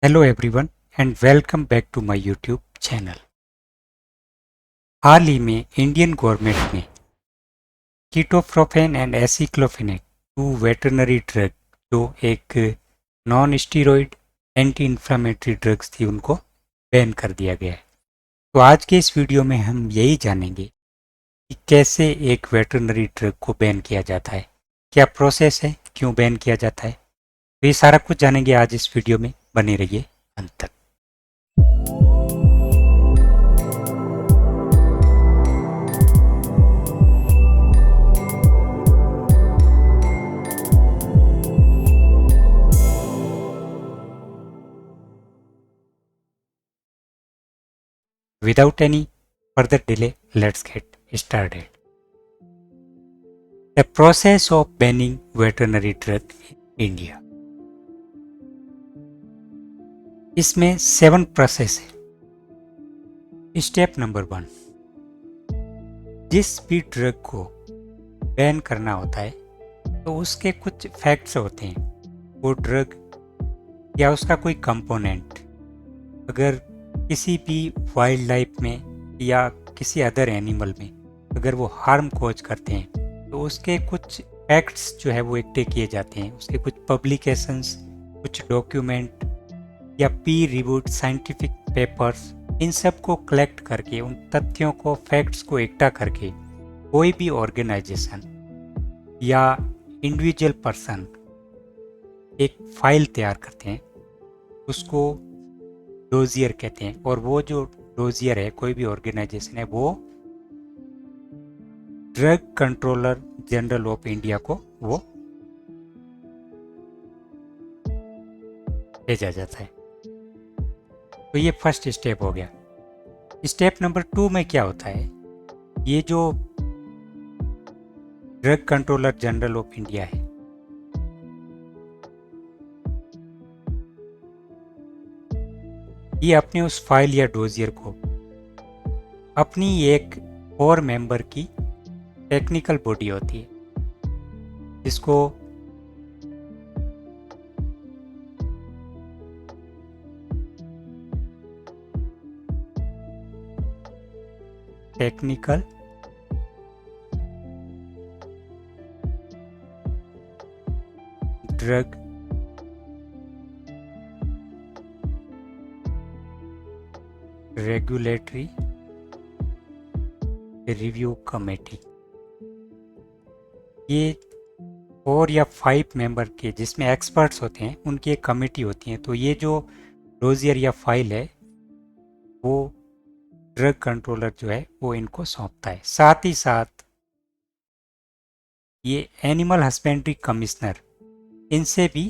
Hello everyone and welcome back to my YouTube channel. हाल ही में इंडियन गवर्नमेंट ने ketoprofen and aceclofenac to veterinary drug जो एक non steroid anti inflammatory drugs थी उनको बैन कर दिया गया है। तो आज के इस वीडियो में हम यही जानेंगे कि कैसे एक वेटरनरी ड्रग को बैन किया जाता है, क्या प्रोसेस है, क्यों बैन किया जाता है। तो ये सारा कुछ जानेंगे आज इस वीडियो में, बने रहिए अंत तक। Without any further delay, let's get started. The process of banning veterinary drug in India. इसमें 7 प्रोसेस है। स्टेप नंबर 1, जिस भी ड्रग को बैन करना होता है तो उसके कुछ फैक्ट्स होते हैं। वो ड्रग या उसका कोई कंपोनेंट अगर किसी भी वाइल्ड लाइफ में या किसी अदर एनिमल में अगर वो हार्म कोज करते हैं तो उसके कुछ फैक्ट्स जो है वो इकट्ठे किए जाते हैं। उसके कुछ पब्लिकेशंस, कुछ डॉक्यूमेंट या पीर रिव्यूड साइंटिफिक पेपर्स, इन सब को कलेक्ट करके, उन तथ्यों को, फैक्ट्स को इकट्ठा करके कोई भी ऑर्गेनाइजेशन या इंडिविजुअल पर्सन एक फाइल तैयार करते हैं, उसको डोजियर कहते हैं। और वो जो डोजियर है, कोई भी ऑर्गेनाइजेशन है, वो drug controller general of India को वो भेजा जाता है। तो ये फर्स्ट स्टेप हो गया। स्टेप नंबर 2 में क्या होता है, ये जो drug controller general of India है, ये अपने उस फाइल या डोजियर को अपनी एक 4 मेंबर की टेक्निकल बॉडी होती है, जिसको technical drug regulatory review committee, ये 4 या 5 मेंबर के, जिसमें एक्सपर्ट्स होते हैं, उनकी एक कमेटी होती है। तो ये जो डोजियर या फाइल है वो ड्रग कंट्रोलर जो है वो इनको सौंपता है। साथ ही साथ ये एनिमल हस्बेंड्री कमिश्नर, इनसे भी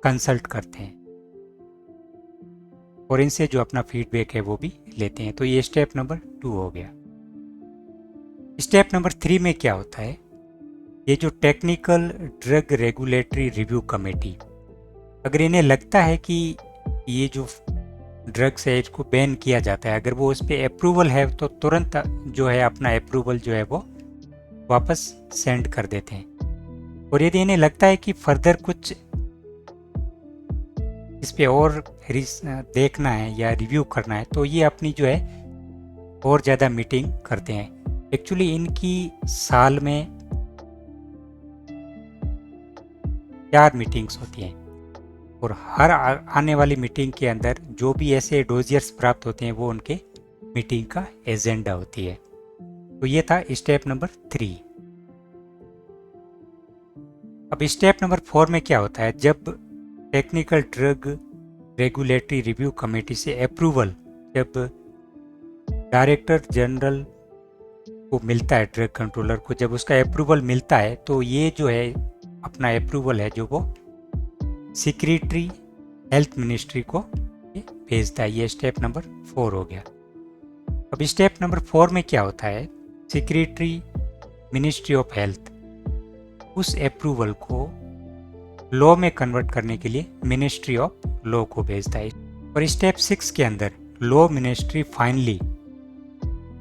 कंसल्ट करते हैं और इनसे जो अपना फीडबैक है वो भी लेते हैं। तो ये स्टेप नंबर 2 हो गया। स्टेप नंबर 3 में क्या होता है, ये जो technical drug regulatory review committee, अगर इन्हें लगता है कि ये जो ड्रग्स है इसको बैन किया जाता है, अगर वो उस पर अप्रूवल है तो तुरंत जो है अपना अप्रूवल जो है वो वापस सेंड कर देते हैं। और यदि इन्हें लगता है कि फर्दर कुछ इस पे और देखना है या रिव्यू करना है तो ये अपनी जो है और ज़्यादा मीटिंग करते हैं। एक्चुअली इनकी साल में 4 मीटिंग्स होती हैं और हर आने वाली मीटिंग के अंदर जो भी ऐसे डोजियर्स प्राप्त होते हैं वो उनके मीटिंग का एजेंडा होती है। तो ये था स्टेप नंबर 3। अब स्टेप नंबर 4 में क्या होता है, जब technical drug regulatory review committee से अप्रूवल जब डायरेक्टर जनरल को मिलता है, ड्रग कंट्रोलर को जब उसका अप्रूवल मिलता है, तो ये जो है अपना अप्रूवल है जो वो सेक्रेटरी हेल्थ मिनिस्ट्री को भेजता है। ये स्टेप नंबर 4 हो गया। अब स्टेप नंबर 4 में क्या होता है, सेक्रेटरी मिनिस्ट्री ऑफ हेल्थ उस अप्रूवल को लॉ में कन्वर्ट करने के लिए मिनिस्ट्री ऑफ लॉ को भेजता है। और स्टेप 6 के अंदर लॉ मिनिस्ट्री फाइनली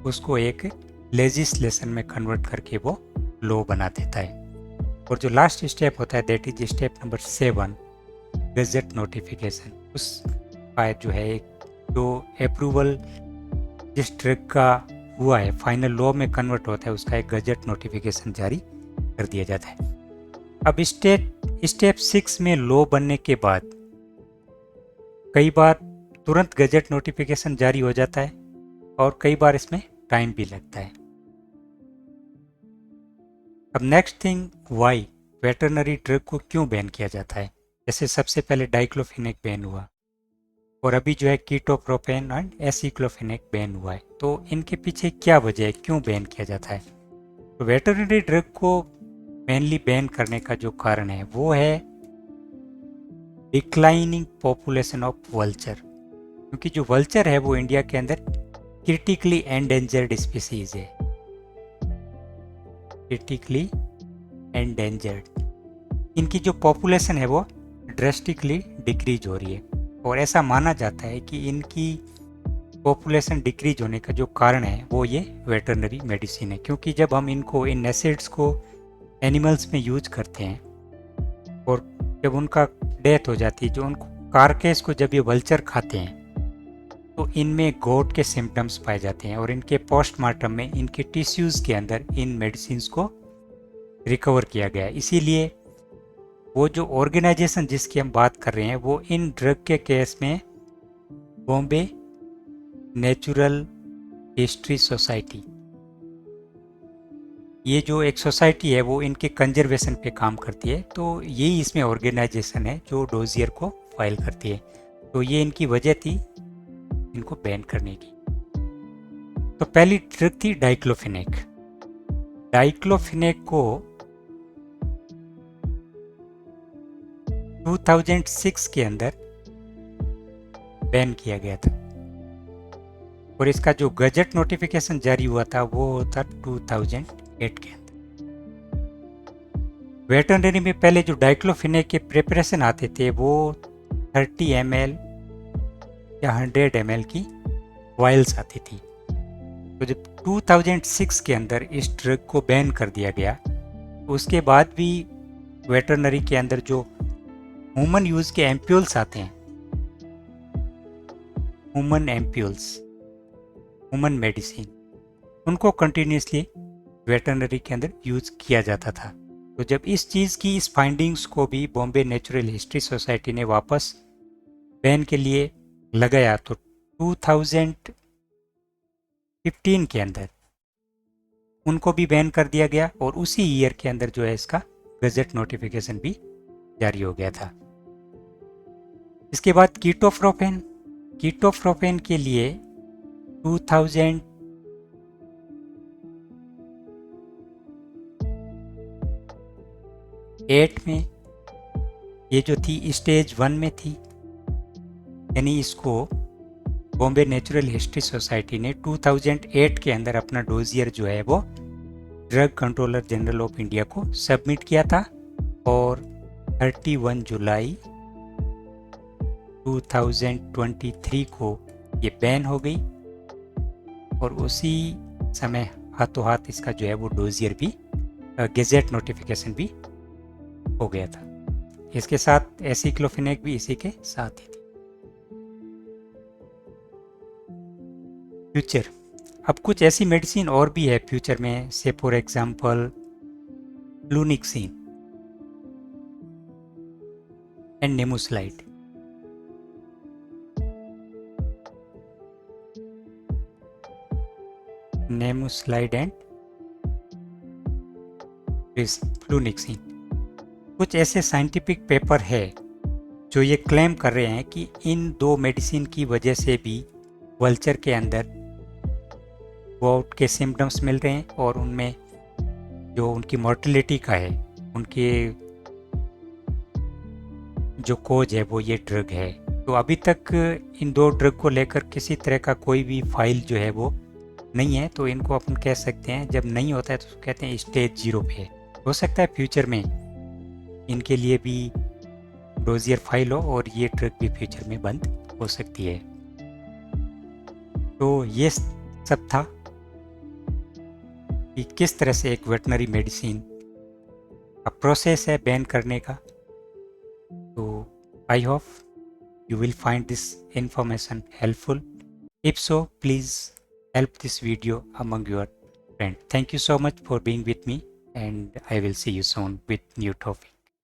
उसको एक लेजिस्लेशन में कन्वर्ट करके वो लॉ बना देता है। और जो लास्ट स्टेप होता है that is step number 7, gazette notification. उसका जो है जो अप्रूवल जिस ड्रग का हुआ है फाइनल लॉ में कन्वर्ट होता है, उसका एक गजट नोटिफिकेशन जारी कर दिया जाता है। अब स्टेप 6 में लॉ बनने के बाद कई बार तुरंत गजट नोटिफिकेशन जारी हो जाता है और कई बार इसमें टाइम भी लगता है। अब next thing, why veterinary drug को क्यों बैन किया जाता है। जैसे सबसे पहले डाइक्लोफिनेक बैन हुआ और अभी जो है कीटोप्रोपेन एंड एसिक्लोफिनेक बैन हुआ है। तो इनके पीछे क्या वजह है, क्यों बैन किया जाता है। तो वेटरनरी ड्रग को मेनली बैन करने का जो कारण है वो है डिक्लाइनिंग पॉपुलेशन ऑफ वल्चर, क्योंकि जो वल्चर है वो इंडिया के अंदर क्रिटिकली एंडेंजर्ड स्पीसीज है, क्रिटिकली एंडेंजर्ड। इनकी जो पॉपुलेशन है वो ड्रेस्टिकली डिक्रीज हो रही है और ऐसा माना जाता है कि इनकी पॉपुलेशन डिक्रीज होने का जो कारण है वो ये वेटरनरी मेडिसिन है, क्योंकि जब हम इनको इन एसिड्स को एनिमल्स में यूज करते हैं और जब उनका डेथ हो जाती है, जो उनको कार्केस को जब ये वल्चर खाते हैं तो इनमें गोट के सिम्टम्स पाए जाते हैं और इनके पोस्टमार्टम में इनके टिश्यूज़ के अंदर इन मेडिसिन्स को रिकवर किया गया है। इसीलिए वो जो ऑर्गेनाइजेशन जिसकी हम बात कर रहे हैं वो इन ड्रग के केस में बॉम्बे नेचुरल हिस्ट्री सोसाइटी, ये जो एक सोसाइटी है वो इनके कंजर्वेशन पे काम करती है। तो यही इसमें ऑर्गेनाइजेशन है जो डोजियर को फाइल करती है। तो ये इनकी वजह थी इनको बैन करने की। तो पहली ड्रग थी डाइक्लोफिनेक। डाइक्लोफिनेक को 2006 के अंदर बैन किया गया था और इसका जो गजट नोटिफिकेशन जारी हुआ था वो था 2008 के अंदर। वेटरनरी में पहले जो डाइक्लोफिनेक के प्रिपरेशन आते थे वो 30 ml या 100 ml की वायल्स आती थी। तो जब 2006 के अंदर इस ड्रग को बैन कर दिया गया, उसके बाद भी वेटरनरी के अंदर जो ह्यूमन यूज के एम्प्यूल्स आते हैं, ह्यूमन एम्प्यूल्स, ह्यूमन मेडिसिन, उनको कंटिन्यूसली वेटरनरी के अंदर यूज किया जाता था। तो जब इस चीज़ की इस फाइंडिंग्स को भी बॉम्बे नेचुरल हिस्ट्री सोसाइटी ने वापस बैन के लिए लगाया तो 2015 के अंदर उनको भी बैन कर दिया गया और उसी ईयर के अंदर जो है इसका गजट नोटिफिकेशन भी जारी हो गया था। इसके बाद कीटोप्रोपेन, कीटोप्रोपेन के लिए 2008 में ये जो थी स्टेज 1 में थी, यानी इसको बॉम्बे नेचुरल हिस्ट्री सोसाइटी ने 2008 के अंदर अपना डोजियर जो है वो drug controller general of India को सबमिट किया था और 31 जुलाई 2023 को ये बैन हो गई और उसी समय हाथों हाथ इसका जो है वो डोजियर भी गेजेट नोटिफिकेशन भी हो गया था। इसके साथ एसिक्लोफिनेक भी इसी के साथ ही थी। फ्यूचर, अब कुछ ऐसी मेडिसिन और भी है फ्यूचर में, से फॉर एग्जांपल फ्लूनिक्सीन एंड नेमुस्लाइड। नेमुस्लाइड एंड फ्लूनिक्सीन, कुछ ऐसे साइंटिफिक पेपर है जो ये क्लेम कर रहे हैं कि इन दो मेडिसिन की वजह से भी वल्चर के अंदर गोट के सिम्टम्स मिल रहे हैं और उनमें जो उनकी मोर्टेलिटी का है, उनके जो कोज है वो ये ड्रग है। तो अभी तक इन दो ड्रग को लेकर किसी तरह का कोई भी फाइल जो है वो नहीं है। तो इनको अपन कह सकते हैं, जब नहीं होता है तो कहते हैं स्टेज 0 पे है। हो सकता है फ्यूचर में इनके लिए भी डोजियर फाइल हो और ये ड्रग भी फ्यूचर में बंद हो सकती है। तो ये सब था कि किस तरह से एक वेटनरी मेडिसिन का प्रोसेस है बैन करने का। तो I hope you will find this information helpful. If so, please help this video among your friends. Thank you so much for being with me, and I will see you soon with new topic.